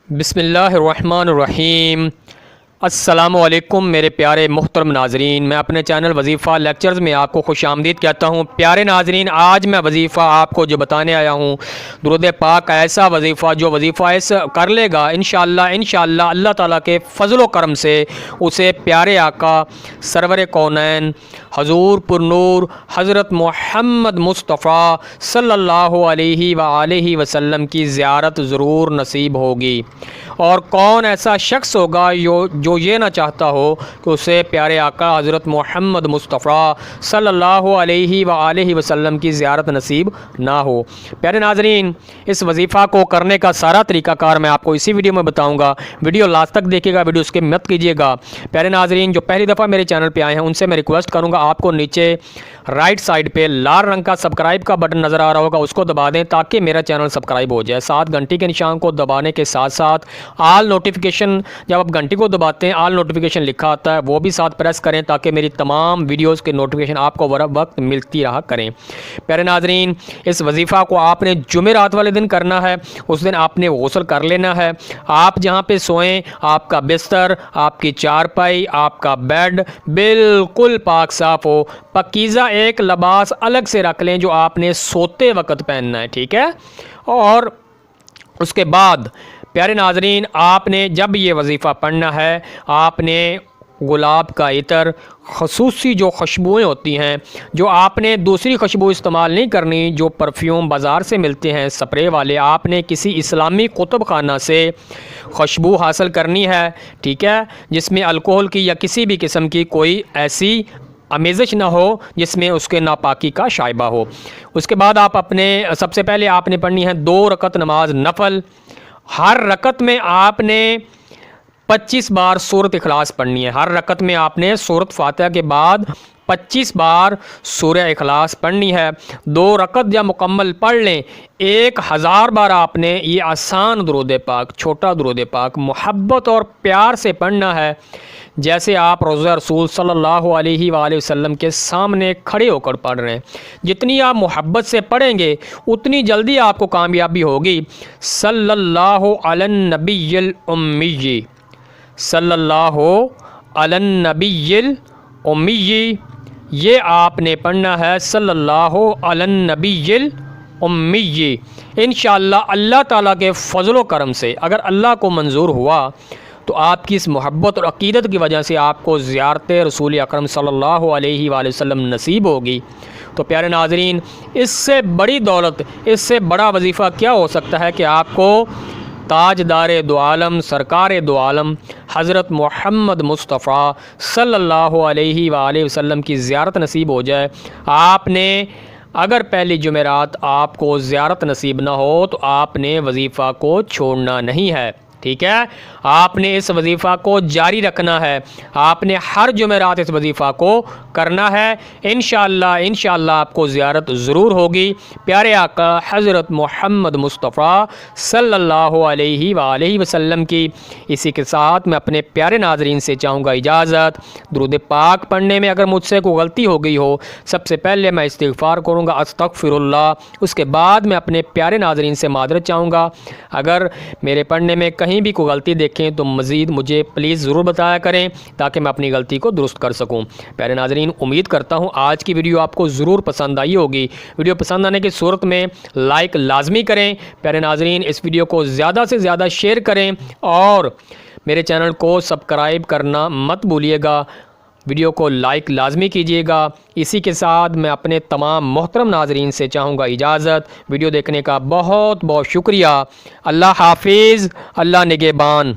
بسم اللہ الرحمن الرحیم۔ السلام علیکم میرے پیارے محترم ناظرین، میں اپنے چینل وظیفہ لیکچرز میں آپ کو خوش آمدید کہتا ہوں۔ پیارے ناظرین، آج میں وظیفہ آپ کو جو بتانے آیا ہوں، درود پاک ایسا وظیفہ جو وظیفہ ایسا کر لے گا انشاءاللہ اللہ تعالیٰ کے فضل و کرم سے اسے پیارے آقا سرور کونین حضور پر نور حضرت محمد مصطفیٰ صلی اللہ علیہ وآلہ وسلم کی زیارت ضرور نصیب ہوگی۔ اور کون ایسا شخص ہوگا جو یہ نہ چاہتا ہو کہ اسے پیارے آقا حضرت محمد مصطفیٰ صلی اللہ علیہ وآلہ وسلم کی زیارت نصیب نہ ہو۔ پیارے ناظرین، اس وظیفہ کو کرنے کا سارا طریقہ کار میں آپ کو اسی ویڈیو میں بتاؤں گا۔ ویڈیو لاسٹ تک دیکھیے گا، ویڈیو اسکپ مت کیجیے گا۔ پیارے ناظرین، جو پہلی دفعہ میرے چینل پہ آئے ہیں ان سے میں ریکویسٹ کروں گا، آپ کو نیچے رائٹ سائڈ پہ لال رنگ کا سبسکرائب کا بٹن نظر آ رہا ہوگا، اس کو دبا دیں تاکہ میرا چینل سبسکرائب ہو جائے۔ ساتھ گھنٹی کے نشان کو دبانے کے ساتھ ساتھ آل نوٹیفیکیشن، جب آپ گھنٹی کو دباتے ہیں آل نوٹیفیکیشن لکھا آتا ہے وہ بھی ساتھ پریس کریں تاکہ میری تمام ویڈیوز کے نوٹیفیکیشن آپ کو وقت ملتی رہا کریں۔ پیارے ناظرین، اس وظیفہ کو آپ نے جمعرات والے دن کرنا ہے۔ اس دن آپ نے غسل کر لینا ہے۔ آپ جہاں پہ سوئیں، آپ کا بستر، آپ کی چارپائی، آپ کا بیڈ بالکل پاک صاف ہو۔ پاکیزہ ایک لباس الگ سے رکھ لیں جو آپ نے سوتے وقت پہننا ہے، ٹھیک ہے؟ اور اس کے بعد پیارے ناظرین، آپ نے جب یہ وظیفہ پڑھنا ہے، آپ نے گلاب کا عطر، خصوصی جو خوشبوئیں ہوتی ہیں، جو آپ نے دوسری خوشبو استعمال نہیں کرنی، جو پرفیوم بازار سے ملتے ہیں سپرے والے، آپ نے کسی اسلامی کتب خانہ سے خوشبو حاصل کرنی ہے، ٹھیک ہے؟ جس میں الکوہل کی یا کسی بھی قسم کی کوئی ایسی آمیزش نہ ہو جس میں اس کے ناپاکی کا شائبہ ہو۔ اس کے بعد آپ سب سے پہلے آپ نے پڑھنی ہے 2 رکعت نماز نفل۔ ہر رکعت میں آپ نے 25 بار سورۃ اخلاص پڑھنی ہے۔ ہر رکعت میں آپ نے سورۃ فاتحہ کے بعد 25 بار سورہ اخلاص پڑھنی ہے۔ 2 رکعت جب مکمل پڑھ لیں، 1000 بار آپ نے یہ آسان درود پاک، چھوٹا درود پاک محبت اور پیار سے پڑھنا ہے، جیسے آپ روضہ رسول صلی اللہ علیہ وآلہ وسلم کے سامنے کھڑے ہو کر پڑھ رہے ہیں۔ جتنی آپ محبت سے پڑھیں گے اتنی جلدی آپ کو کامیابی ہوگی۔ صلی اللہ علی النبی الامی، صلی اللہ علی النبی الامی، یہ آپ نے پڑھنا ہے صلی اللہ علی النبی الامی۔ انشاءاللہ اللہ تعالیٰ کے فضل و کرم سے اگر اللہ کو منظور ہوا تو آپ کی اس محبت اور عقیدت کی وجہ سے آپ کو زیارت رسول اکرم صلی اللہ علیہ وآلہ وسلم نصیب ہوگی۔ تو پیارے ناظرین، اس سے بڑی دولت، اس سے بڑا وظیفہ کیا ہو سکتا ہے کہ آپ کو تاجدار دو عالم، سرکار دو عالم حضرت محمد مصطفیٰ صلی اللہ علیہ وآلہ وسلم کی زیارت نصیب ہو جائے۔ آپ نے اگر پہلی جمعرات آپ کو زیارت نصیب نہ ہو تو آپ نے وظیفہ کو چھوڑنا نہیں ہے، ٹھیک ہے؟ آپ نے اس وظیفہ کو جاری رکھنا ہے۔ آپ نے ہر جمعرات اس وظیفہ کو کرنا ہے۔ انشاءاللہ آپ کو زیارت ضرور ہوگی۔ پیارے آقا حضرت محمد مصطفیٰ صلی اللہ علیہ وآلہ وسلم کی۔ اسی کے ساتھ میں اپنے پیارے ناظرین سے چاہوں گا اجازت۔ درود پاک پڑھنے میں اگر مجھ سے کوئی غلطی ہو گئی ہو، سب سے پہلے میں استغفار کروں گا، استغفر اللہ۔ اس کے بعد میں اپنے پیارے ناظرین سے معذرت چاہوں گا۔ اگر میرے پڑھنے میں کہیں بھی کوئی غلطی دیکھیں تو مزید مجھے پلیز ضرور بتایا کریں تاکہ میں اپنی غلطی کو درست کر سکوں۔ پیارے ناظرین، امید کرتا ہوں آج کی ویڈیو آپ کو ضرور پسند آئی ہوگی۔ ویڈیو پسند آنے کی صورت میں لائک لازمی کریں۔ پیارے ناظرین، اس ویڈیو کو زیادہ سے زیادہ شیئر کریں اور میرے چینل کو سبسکرائب کرنا مت بھولیے گا۔ ویڈیو کو لائک لازمی کیجیے گا۔ اسی کے ساتھ میں اپنے تمام محترم ناظرین سے چاہوں گا اجازت۔ ویڈیو دیکھنے کا بہت بہت شکریہ۔ اللہ حافظ، اللہ نگہبان۔